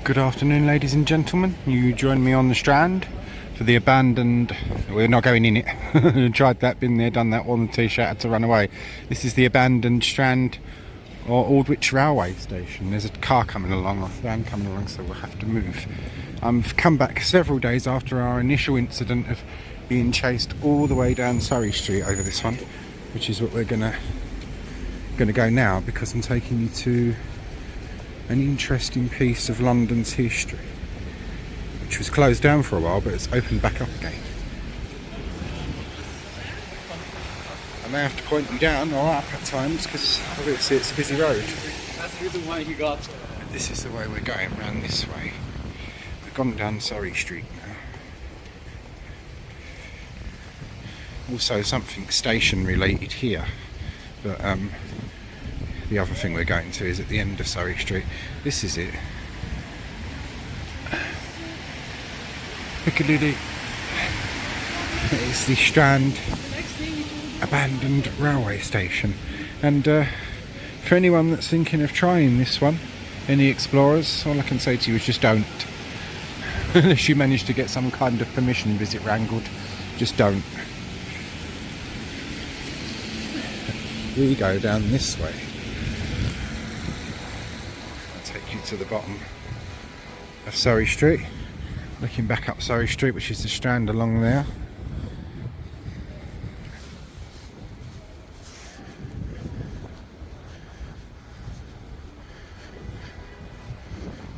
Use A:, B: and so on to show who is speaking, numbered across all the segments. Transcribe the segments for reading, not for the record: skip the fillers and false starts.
A: Good afternoon, ladies and gentlemen. You join me on the Strand for the abandoned... We're not going in it. Tried that, been there, done that, worn the t-shirt, had to run away. This is the abandoned Strand or Aldwich railway station. There's a car coming along, a van coming along, so we'll have to move. I've come back several days after our initial incident of being chased all the way down Surrey Street over this one, which is what we're gonna go now, because I'm taking you to an interesting piece of London's history, which was closed down for a while, but it's opened back up again. I may have to point you down or up at times, because obviously it's a busy road.
B: That's the reason why you got.
A: But this is the way we're going, round this way. We've gone down Surrey Street now. Also something station related here, but the other thing we're going to is at the end of Surrey Street. This is it. Piccadilly. It's the Strand abandoned railway station. And for anyone that's thinking of trying this one, any explorers, all I can say to you is just don't. Unless you manage to get some kind of permission visit wrangled, just don't. We go down this way. You to the bottom of Surrey Street, looking back up Surrey Street, which is the Strand along there.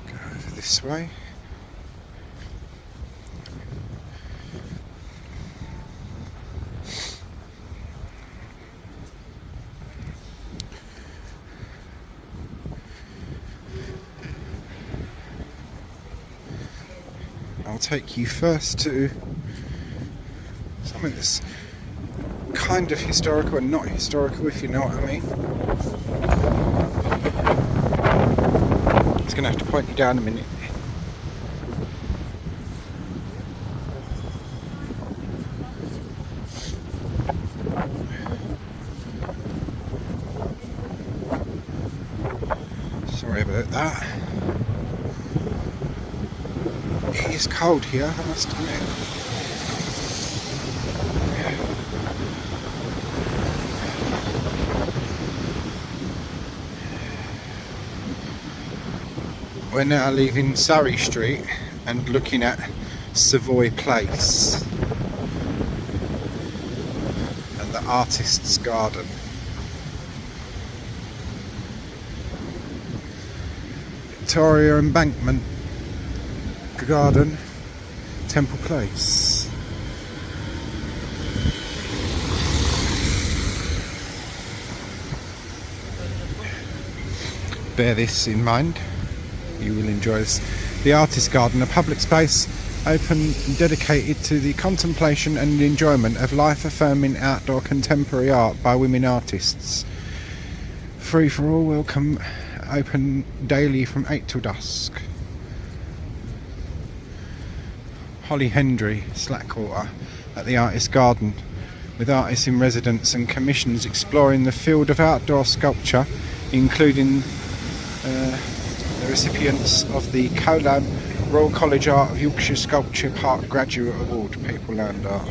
A: Go over this way. I'll take you first to something that's kind of historical and not historical, if you know what I mean. It's going to have to point you down a minute. Sorry about that. It's cold here, I must admit. We're now leaving Surrey Street and looking at Savoy Place and the Artist's Garden. Victoria Embankment Garden, Temple Place. Bear this in mind, you will enjoy this. The Artist's Garden, a public space open and dedicated to the contemplation and enjoyment of life-affirming outdoor contemporary art by women artists. Free for all, welcome, open daily from 8 till dusk. Holly Hendry, Slackwater, at the Artist's Garden, with artists in residence and commissions exploring the field of outdoor sculpture, including the recipients of the CoLab Royal College Art of Yorkshire Sculpture Park Graduate Award, People Land Art.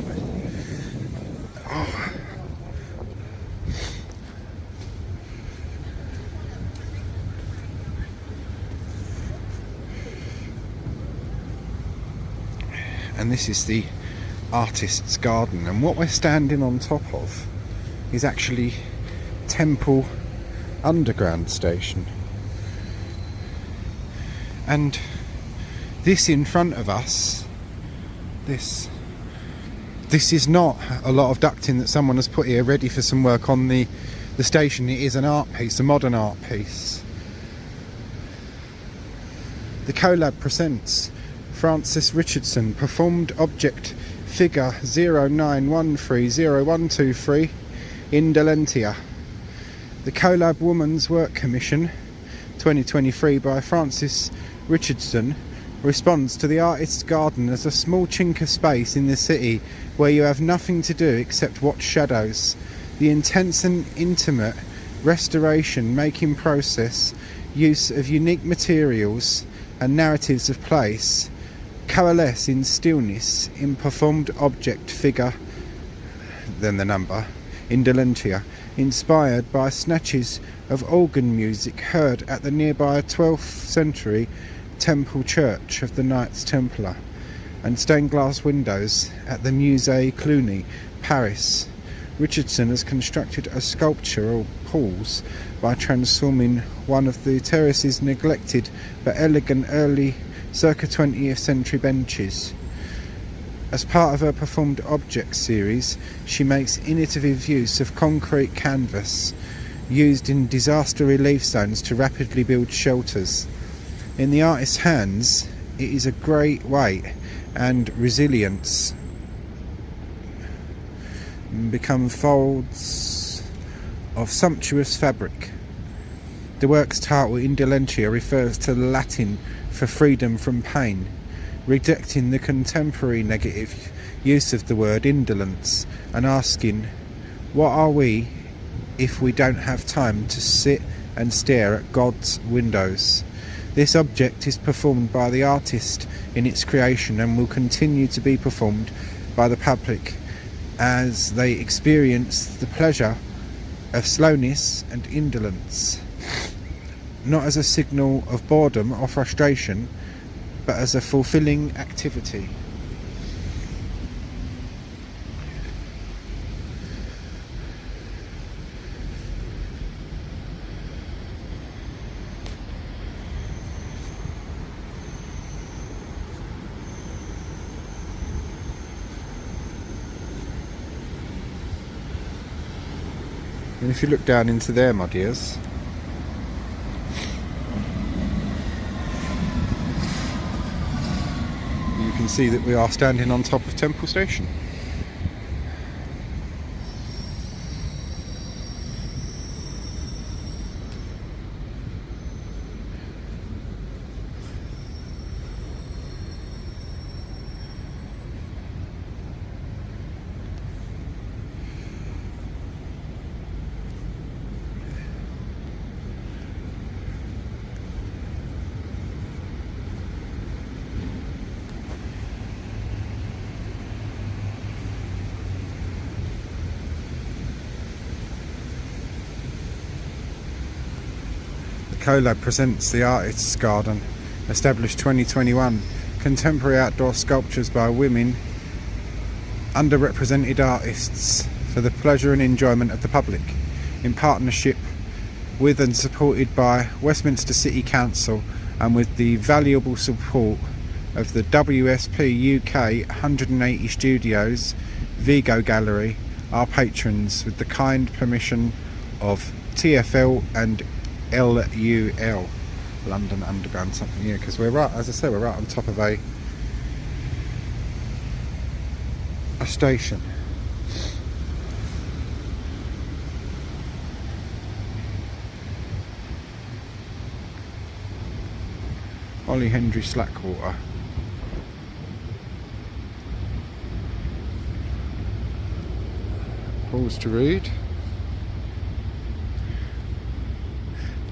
A: Oh. And this is the Artist's Garden, and what we're standing on top of is actually Temple Underground Station. And this in front of us, this is not a lot of ducting that someone has put here ready for some work on the station. It is an art piece, a modern art piece. The CoLab presents Francis Richardson, performed object figure 09130123 Indolentia. The CoLab Woman's Work Commission 2023 by Francis Richardson responds to the Artist's Garden as a small chink of space in the city where you have nothing to do except watch shadows. The intense and intimate restoration making process use of unique materials and narratives of place coalesce in stillness in performed object figure, then the number, indolentia, inspired by snatches of organ music heard at the nearby 12th century temple church of the Knights Templar, and stained glass windows at the Musée Cluny, Paris. Richardson has constructed a sculptural pause by transforming one of the terrace's neglected but elegant early circa 20th century benches. As part of her performed objects series, she makes innovative use of concrete canvas used in disaster relief zones to rapidly build shelters. In the artist's hands, it is a great weight and resilience become folds of sumptuous fabric. The work's title, Indolentia, refers to Latin for freedom from pain, rejecting the contemporary negative use of the word indolence and asking, what are we if we don't have time to sit and stare at God's windows? This object is performed by the artist in its creation and will continue to be performed by the public as they experience the pleasure of slowness and indolence, not as a signal of boredom or frustration, but as a fulfilling activity. And if you look down into there, my dears, you can see that we are standing on top of Temple Station. Collab presents the Artists' Garden, established 2021. Contemporary outdoor sculptures by women, underrepresented artists for the pleasure and enjoyment of the public, in partnership with and supported by Westminster City Council and with the valuable support of the WSP UK 180 Studios, Vigo Gallery, our patrons, with the kind permission of TFL and LUL, London Underground something, yeah, because we're right, as I say, we're right on top of a station. Ollie Hendry Slackwater. Pause to read.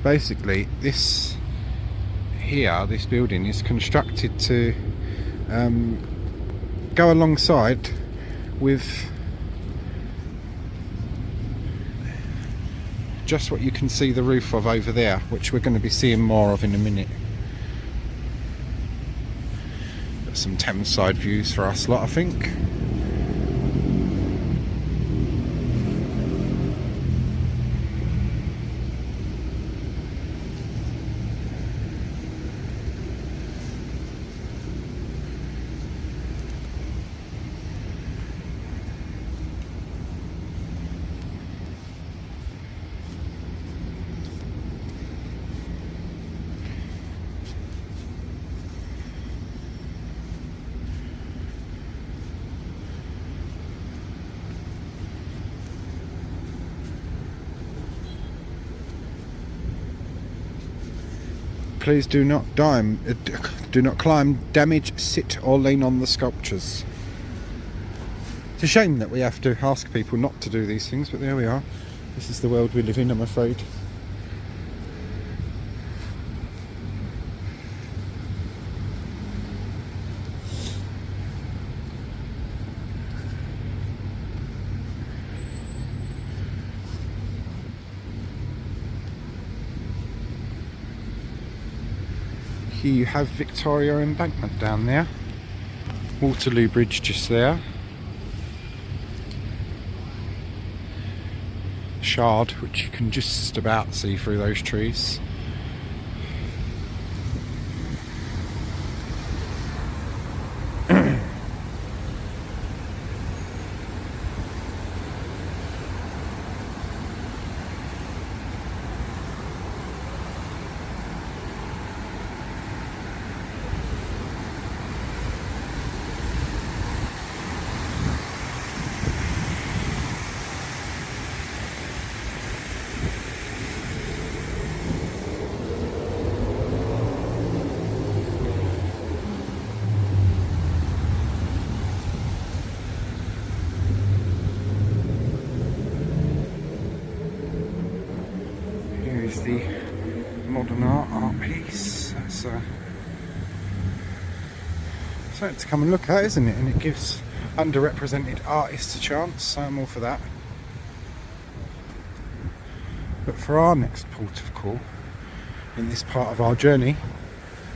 A: Basically, this building is constructed to go alongside with just what you can see the roof of over there, which we're going to be seeing more of in a minute. Got some Thames side views for us lot, I think. Please do not climb, damage, sit or lean on the sculptures. It's a shame that we have to ask people not to do these things, but there we are. This is the world we live in, I'm afraid. Here you have Victoria Embankment down there. Waterloo Bridge just there. Shard, which you can just about see through those trees. Here's the modern art piece. That's something to come and look at, isn't it? And it gives underrepresented artists a chance, so I'm all for that. But for our next port of call, in this part of our journey,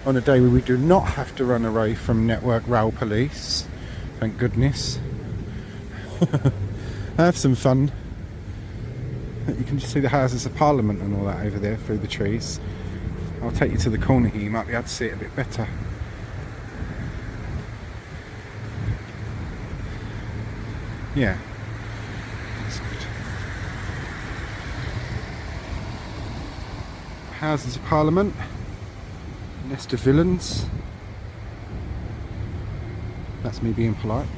A: on a day where we do not have to run away from Network Rail Police, thank goodness, have some fun. You can just see the Houses of Parliament and all that over there through the trees. I'll take you to the corner here, you might be able to see it a bit better. Yeah, that's good. Houses of Parliament, nest of villains. That's me being polite.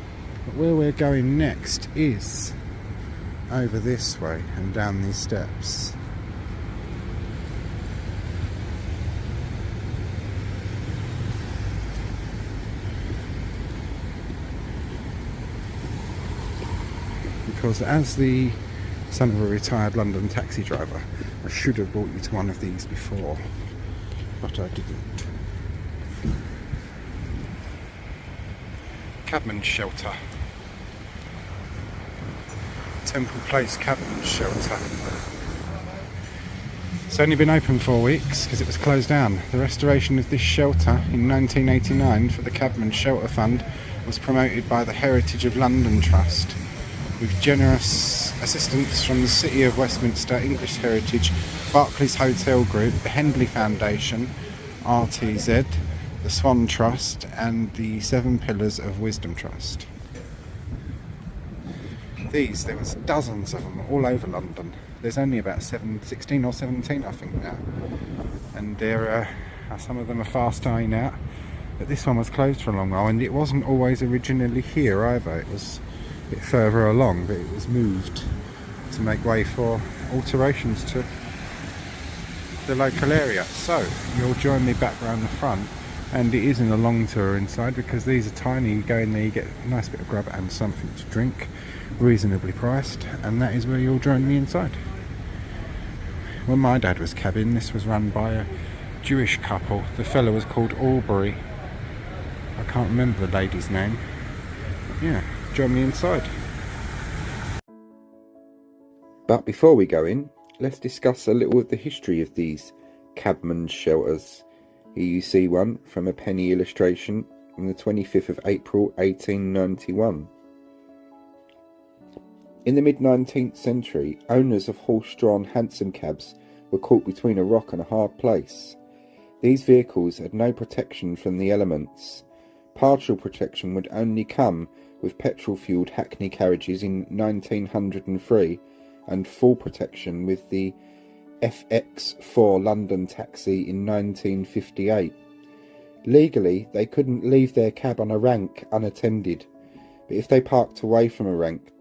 A: But where we're going next is over this way and down these steps. Because as the son of a retired London taxi driver, I should have brought you to one of these before, but I didn't. Cabman shelter. Temple Place Cabman shelter. It's only been open 4 weeks because it was closed down. The restoration of this shelter in 1989 for the Cabman Shelter Fund was promoted by the Heritage of London Trust, with generous assistance from the City of Westminster, English Heritage, Barclays Hotel Group, the Hendley Foundation, RTZ, the Swan Trust and the Seven Pillars of Wisdom Trust. There was dozens of them all over London. There's only about 16 or 17 I think now, and some of them are fast dying out, but this one was closed for a long while, and it wasn't always originally here either. It was a bit further along, but it was moved to make way for alterations to the local area. So you'll join me back round the front, and it isn't a long tour inside because these are tiny. You go in there, you get a nice bit of grub and something to drink, reasonably priced, and that is where you'll join me inside. When my dad was cabin, this was run by a Jewish couple. The fellow was called Albury. I can't remember the lady's name. Yeah, join me inside. But before we go in, let's discuss a little of the history of these Cabman shelters. Here you see one from a penny illustration on the 25th of April 1891. In the mid-19th century, owners of horse-drawn hansom cabs were caught between a rock and a hard place. These vehicles had no protection from the elements. Partial protection would only come with petrol-fuelled hackney carriages in 1903, and full protection with the FX4 London taxi in 1958. Legally, they couldn't leave their cab on a rank unattended, but if they parked away from a rank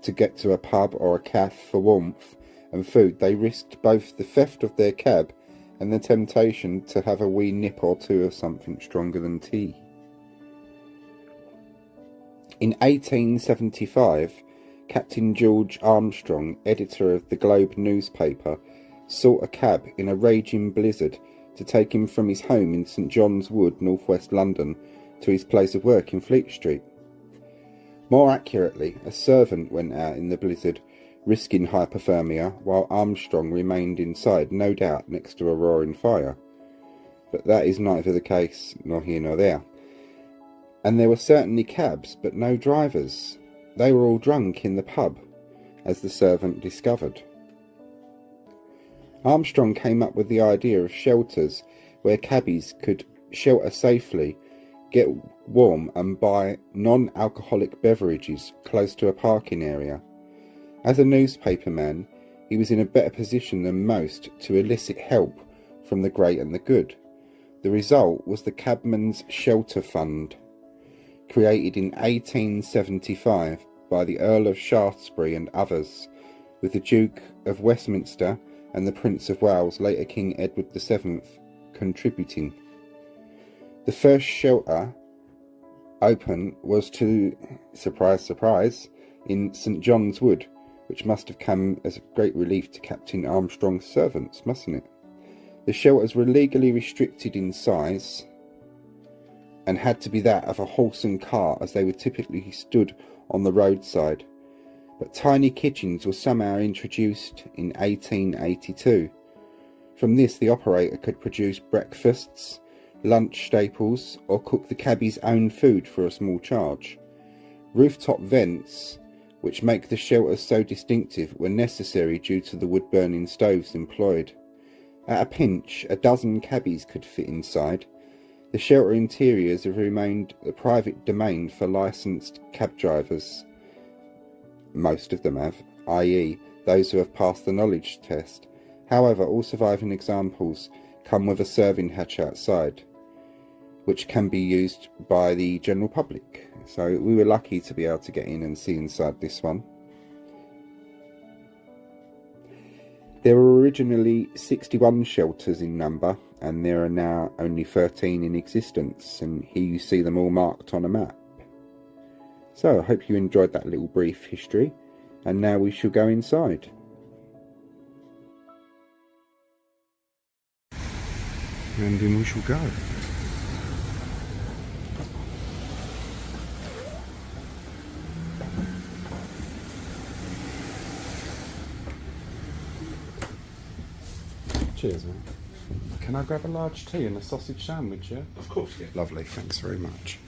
A: to get to a pub or a cafe for warmth and food, they risked both the theft of their cab and the temptation to have a wee nip or two of something stronger than tea. In 1875, Captain George Armstrong, editor of the Globe newspaper, sought a cab in a raging blizzard to take him from his home in St John's Wood, northwest London, to his place of work in Fleet Street. More accurately, a servant went out in the blizzard, risking hypothermia, while Armstrong remained inside, no doubt next to a roaring fire. but that is neither the case nor here nor there. And there were certainly cabs, but no drivers. They were all drunk in the pub, as the servant discovered. Armstrong came up with the idea of shelters where cabbies could shelter safely, get warm and buy non-alcoholic beverages close to a parking area. As a newspaperman, he was in a better position than most to elicit help from the great and the good. The result was the Cabman's Shelter Fund, created in 1875 by the Earl of Shaftesbury and others, with the Duke of Westminster and the Prince of Wales, later King Edward VII, contributing. The first shelter open was to, surprise, surprise, in St John's Wood, which must have come as a great relief to Captain Armstrong's servants, mustn't it? The shelters were legally restricted in size and had to be that of a horse and cart, as they were typically stood on the roadside. But tiny kitchens were somehow introduced in 1882. From this, the operator could produce breakfasts, lunch staples, or cook the cabbie's own food for a small charge. Rooftop vents, which make the shelters so distinctive, were necessary due to the wood-burning stoves employed. At a pinch, a dozen cabbies could fit inside. The shelter interiors have remained a private domain for licensed cab drivers. Most of them have, i.e. those who have passed the knowledge test. However, all surviving examples come with a serving hatch outside, which can be used by the general public. So we were lucky to be able to get in and see inside this one. There were originally 61 shelters in number, and there are now only 13 in existence, and here you see them all marked on a map. So I hope you enjoyed that little brief history, and now we shall go inside. And in we shall go. Cheers, man. Can I grab a large tea and a sausage sandwich, yeah?
B: Of course, yeah.
A: Lovely, thanks very much.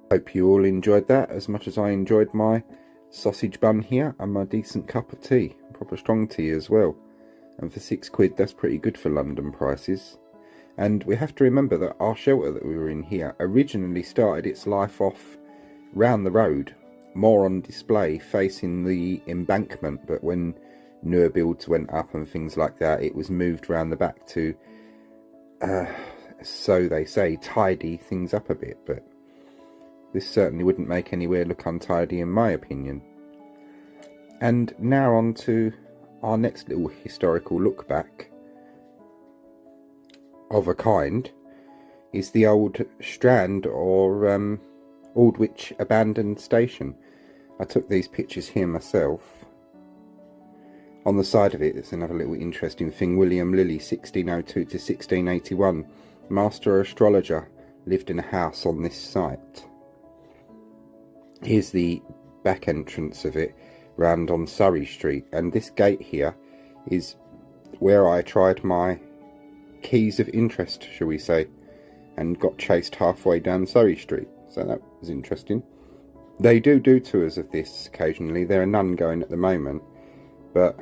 A: Hope you all enjoyed that as much as I enjoyed my sausage bun here and my decent cup of tea, proper strong tea as well. And for £6 that's pretty good for London prices. And we have to remember that our shelter that we were in here originally started its life off round the road, more on display facing the embankment, but when newer builds went up and things like that, it was moved round the back to, so they say, tidy things up a bit. But this certainly wouldn't make anywhere look untidy in my opinion. And now on to our next little historical look back of a kind is the old Strand or Aldwich abandoned station. I took these pictures here myself. On the side of it, there's another little interesting thing. William Lilly, 1602 to 1681, master astrologer, lived in a house on this site. Here's the back entrance of it, round on Surrey Street, and this gate here is where I tried my keys of interest, shall we say, and got chased halfway down Surrey Street, so that was interesting. They do tours of this occasionally. There are none going at the moment, but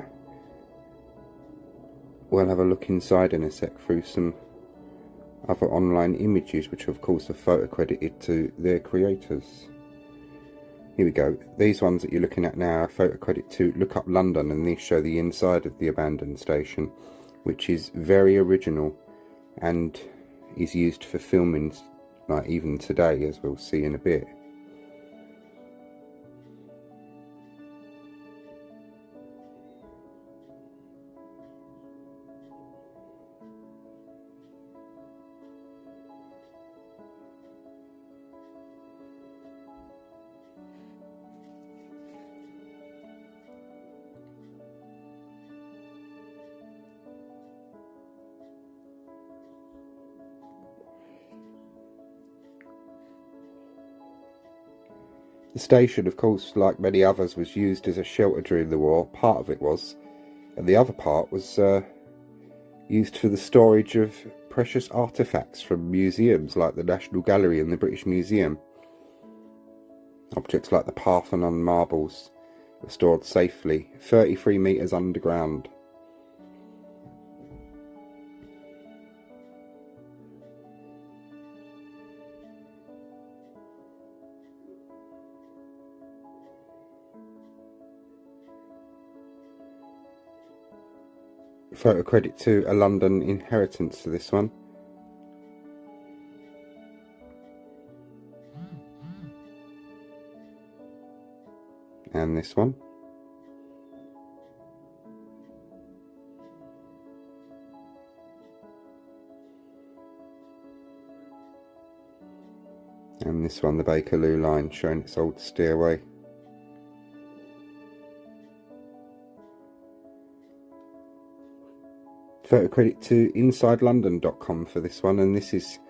A: we'll have a look inside in a sec through some other online images, which of course are photo credited to their creators. Here we go. These ones that you're looking at now are photo credit to Look Up London, and these show the inside of the abandoned station. which is very original and is used for filming, like even today, as we'll see in a bit. The station, of course, like many others, was used as a shelter during the war. Part of it was, and the other part was used for the storage of precious artefacts from museums like the National Gallery and the British Museum. Objects like the Parthenon marbles were stored safely 33 metres underground. Photo credit to a London inheritance for this one. And this one. And this one, the Bakerloo line, showing its old stairway. Photo credit to InsideLondon.com for this one, and this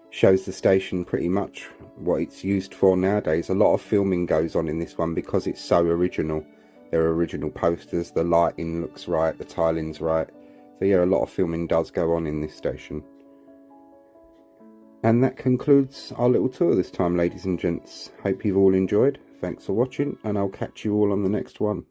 A: shows the station pretty much what it's used for nowadays. A lot of filming goes on in this one because it's so original. There are original posters, the lighting looks right, the tiling's right. So yeah, a lot of filming does go on in this station. And that concludes our little tour this time, ladies and gents. Hope you've all enjoyed. Thanks for watching, and I'll catch you all on the next one.